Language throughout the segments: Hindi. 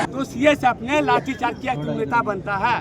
तो सीएसएफ ने लाठीचार्ज किया, क्यों नेता बनता है।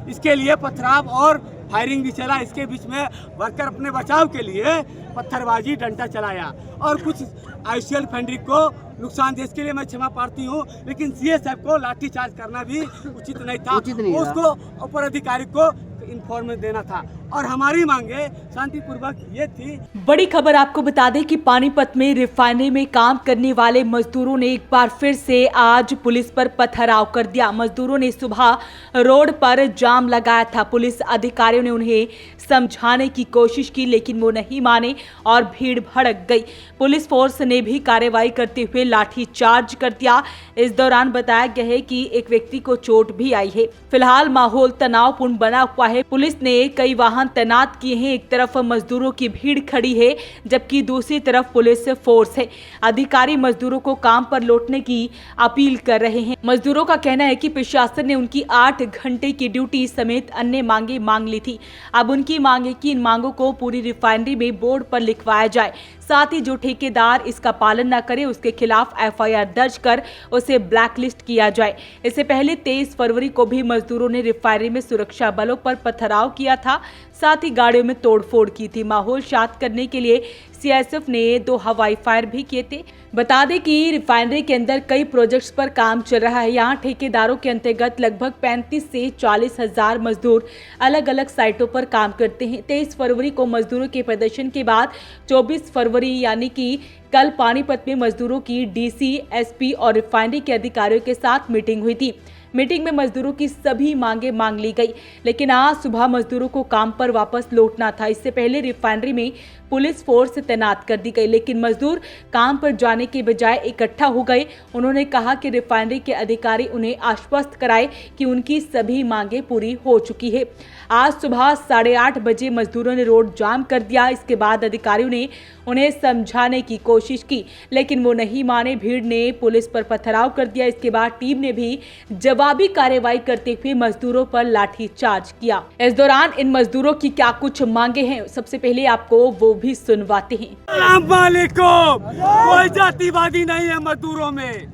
इसके लिए पथराव और फायरिंग भी चला। इसके बीच में वर्कर अपने बचाव के लिए पत्थरबाजी डंडा चलाया और कुछ आईसीएल फैंड्री को नुकसान दे। इसके लिए मैं क्षमा प्रार्थी हूँ, लेकिन सीएसएफ को लाठीचार्ज करना भी उचित नहीं था। उसको ऊपर अधिकारी को इन्फॉर्मेशन देना था और हमारी मांगे शांतिपूर्वक ये थी। बड़ी खबर आपको बता दें कि पानीपत में रिफाइनरी में काम करने वाले मजदूरों ने एक बार फिर से आज पुलिस पर पथराव कर दिया। मजदूरों ने सुबह रोड पर जाम लगाया था। पुलिस अधिकारियों ने उन्हें समझाने की कोशिश की, लेकिन वो नहीं माने और भीड़ भड़क गई। पुलिस फोर्स ने भी कार्रवाई करते हुए लाठी चार्ज कर दिया। इस दौरान बताया गया है कि एक व्यक्ति को चोट भी आई है। फिलहाल माहौल तनावपूर्ण बना हुआ है। पुलिस ने कई वाहन तैनात किए हैं। एक तरफ मजदूरों की भीड़ खड़ी है, जबकि दूसरी तरफ पुलिस फोर्स है। अधिकारी मजदूरों को काम पर लौटने की अपील कर रहे हैं। मजदूरों का कहना है कि प्रशासन ने उनकी 8 घंटे की ड्यूटी समेत अन्य मांगे मांग ली थी। अब उनकी मांग है कि इन मांगों को पूरी रिफाइनरी में बोर्ड पर लिखवाया जाए। साथ ही जो ठेकेदार इसका पालन न करे उसके खिलाफ एफआईआर दर्ज कर उसे ब्लैकलिस्ट किया जाए। इससे पहले 23 फरवरी को भी मजदूरों ने रिफाइनरी में सुरक्षा बलों पर पथराव किया था, साथ ही गाड़ियों में तोड़फोड़ की थी। माहौल शांत करने के लिए सीआईएसएफ ने 2 हवाई फायर भी किए थे। बता दें कि रिफाइनरी के अंदर कई प्रोजेक्ट्स पर काम चल रहा है। यहाँ ठेकेदारों के अंतर्गत लगभग 35 से 40 हजार मजदूर अलग अलग साइटों पर काम करते हैं। 23 फरवरी को मजदूरों के प्रदर्शन के बाद 24 फरवरी यानी कि कल पानीपत में मजदूरों की डीसी, एसपी और रिफाइनरी के अधिकारियों के साथ मीटिंग हुई थी। मीटिंग में मजदूरों की सभी मांगे मांग ली गई, लेकिन आज सुबह मजदूरों को काम पर वापस लौटना था। इससे पहले रिफाइनरी में पुलिस फोर्स तैनात कर दी गई, लेकिन मजदूर काम पर जाने के बजाय इकट्ठा हो गए। उन्होंने कहा कि रिफाइनरी के अधिकारी उन्हें आश्वस्त कराए कि उनकी सभी मांगे पूरी हो चुकी है। आज सुबह 8:30 बजे मजदूरों ने रोड जाम कर दिया। इसके बाद अधिकारियों ने उन्हें समझाने की कोशिश की, लेकिन वो नहीं माने। भीड़ ने पुलिस पर पथराव कर दिया। इसके बाद टीम ने भी जवाबी कार्रवाई करते हुए मजदूरों पर लाठीचार्ज किया। इस दौरान इन मजदूरों की क्या कुछ मांगे हैं, सबसे पहले आपको वो भी सुनवाते हैं। अस्सलाम वालेकुम। कोई जातिवादी नहीं है मजदूरों में।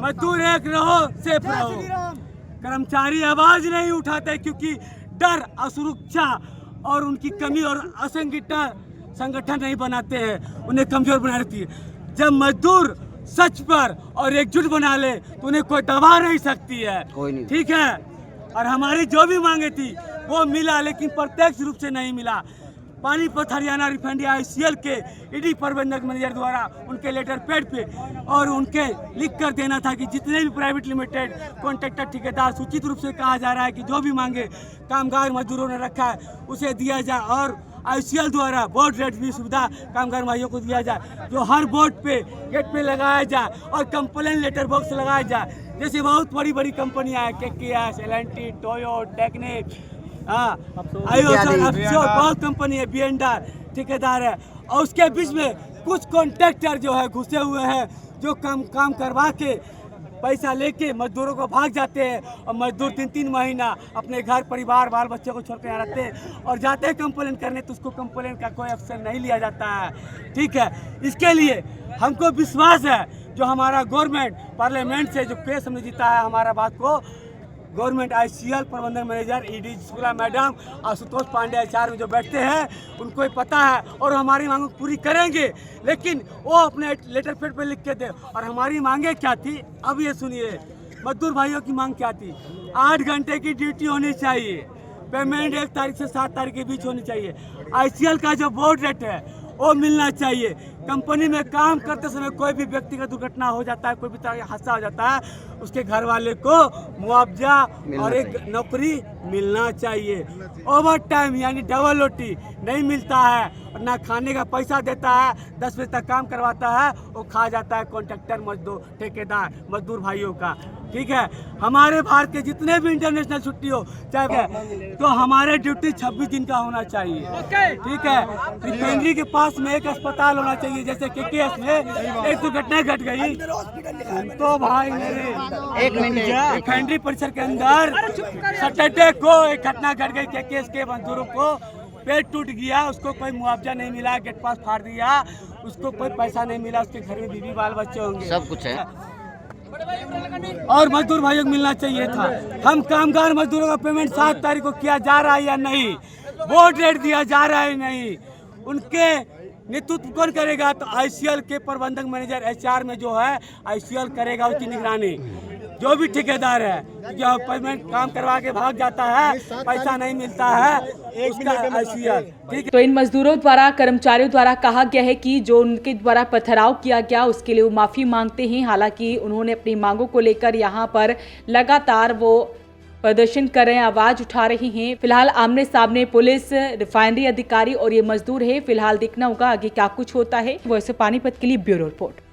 मजदूर एक रहो, सेफ रहो। कर्मचारी आवाज नहीं उठाते क्योंकि डर, असुरक्षा और उनकी कमी और संगठन नहीं बनाते हैं, उन्हें कमजोर बना देती है। जब मजदूर सच पर और एकजुट बना ले तो उन्हें कोई दबा नहीं सकती है। ठीक है, और हमारी जो भी मांगे थी वो मिला, लेकिन प्रत्यक्ष रूप से नहीं मिला। पानीपत हरियाणा रिफाइनरी आईसीएल के ईडी प्रबंधक मैनेजर द्वारा उनके लेटर पैड पे और उनके लिख कर देना था कि जितने भी प्राइवेट लिमिटेड कॉन्ट्रैक्टर ठेकेदार सूचित रूप से कहा जा रहा है कि जो भी मांगे कामगार मजदूरों ने रखा है उसे दिया जाए, और आईसीएल द्वारा बोर्ड रेट भी सुविधा कामगार भाइयों को दिया जाए, जो हर बोर्ड पे गेट पे लगाया जाए और कंप्लेन लेटर बॉक्स लगाया जाए। जैसे बहुत बड़ी बड़ी कंपनियां हैं, केकेएस, एल&टी, टोयो, टेक्निक, बहुत कंपनी है, बीएनडर ठेकेदार है। और उसके बीच में कुछ कॉन्ट्रैक्टर जो है घुसे हुए हैं, जो काम करवा के पैसा लेके मजदूरों को भाग जाते हैं, और मजदूर 3-3 महीना अपने घर परिवार बाल बच्चों को छोड़ कर रहते हैं, और जाते हैं कंप्लेन करने तो उसको कंप्लेन का कोई एक्शन नहीं लिया जाता है। ठीक है, इसके लिए हमको विश्वास है जो हमारा गवर्नमेंट पार्लियामेंट से जो केस हमने जीता है, हमारा बात को गवर्नमेंट आईसीएल प्रबंधक manager ED Shukla madam, Ashutosh Pandey HR में जो बैठते हैं उनको ही पता है, और हमारी मांगों को पूरी करेंगे। लेकिन वो अपने लेटर पैड पे लिख के दे। और हमारी मांगे क्या थी, अब ये सुनिए। मजदूर भाइयों की मांग क्या थी? 8 घंटे की ड्यूटी होनी चाहिए, पेमेंट 1 तारीख से 7 तारीख के बीच होनी चाहिए। आईसीएल का जो बोर्ड रेट है वो मिलना चाहिए। कंपनी में काम करते समय कोई भी व्यक्तिगत दुर्घटना हो जाता है, कोई भी तरह का हादसा हो जाता है, उसके घर वाले को मुआवजा और एक नौकरी मिलना चाहिए। ओवर टाइम यानी डबल रोटी नहीं मिलता है, और ना खाने का पैसा देता है। 10 बजे तक काम करवाता है, वो खा जाता है कॉन्ट्रैक्टर, मजदूर, ठेकेदार, मजदूर भाइयों का। ठीक है, हमारे भारत के जितने भी इंटरनेशनल छुट्टी हो चाहे तो हमारे ड्यूटी 26 दिन का होना चाहिए। ठीक है, रिफाइनरी के पास में एक अस्पताल होना चाहिए। जैसे केकेएस में एक दुर्घटना घट गई तो भाई मेरे 1 मिनट, रिफाइनरी परिसर के अंदर सैटरडे को एक घटना घट गई। केकेएस के मजदूरों को पेट टूट गया, उसको कोई मुआवजा नहीं मिला, गेट पास फाड़ दिया, उसको कोई पैसा नहीं मिला, उसके घर में बीवी बाल बच्चे होंगे, सब कुछ है। और मजदूर भाइयों को मिलना चाहिए था। हम कामगार मजदूरों का पेमेंट 7 तारीख को किया जा रहा है या नहीं, बोर्ड रेट दिया जा रहा है नहीं, उनके नेतृत्व कौन करेगा? तो आईसीएल के प्रबंधक मैनेजर एचआर में जो है आईसीएल करेगा उसकी निगरानी। जो भी ठेकेदार है जो पेमेंट काम करवा के भाग जाता है, पैसा नहीं मिलता है, उसका आईसीएल। ठीक है। तो इन मजदूरों द्वारा, कर्मचारियों द्वारा कहा गया है कि जो उनके द्वारा पथराव किया गया उसके लिए वो माफ़ी मांगते हैं। हालांकि उन्होंने अपनी मांगों को लेकर यहाँ पर लगातार वो प्रदर्शन कर रहे हैं, आवाज उठा रही हैं। फिलहाल आमने सामने पुलिस, रिफाइनरी अधिकारी और ये मजदूर है। फिलहाल देखना होगा आगे क्या कुछ होता है। वैसे पानीपत के लिए ब्यूरो रिपोर्ट।